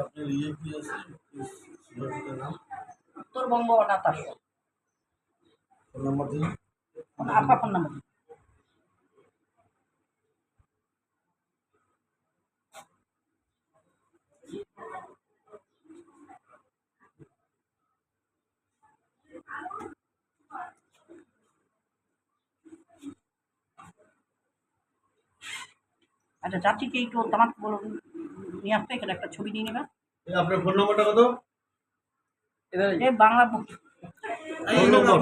আপনার ইয়ে কি আছে নাম উত্তরবঙ্গ অনাথ আশ্রম। ফোন নাম্বার দিন। आपका फोन नंबर। আচ্ছা চাচিকে একটু তোমার বলো নিয়ে আসতে, এখানে একটা ছবি নিয়ে নেবে। আপনার ফোন নাম্বারটা কত? ये बांग्ला बुक।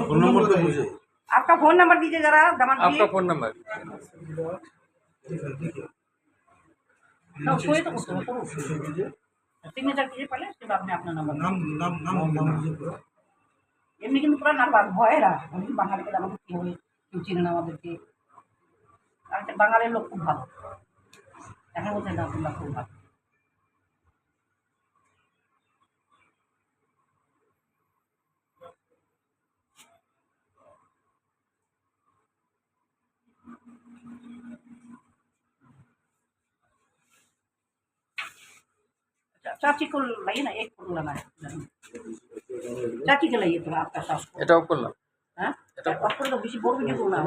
फोन नंबर तो मुझे आपका फोन नंबर दीजिए जरा दमान जी। आपका फोन नंबर कोई तो सिग्नेचर कीजिए पहले, उसके बाद में अपना नंबर। नाम नाम नाम नाम এমনি কিন্তু পুরো নার্ভাস ভয়েরা আমি বাঙালিকে আমাদের কেউ কেউ চিনে না আমাদেরকে। আর একটা বাঙালির লোক খুব ভালো, দেখা বলছে না তোমরা খুব ভালো। चाची को लाइए ना, एक फोटो लाना है। चाची के लाइए थोड़ा आपका सास को। এটা অফ করলাম। हाँ, तो बेसी बोल भी नहीं बोलना।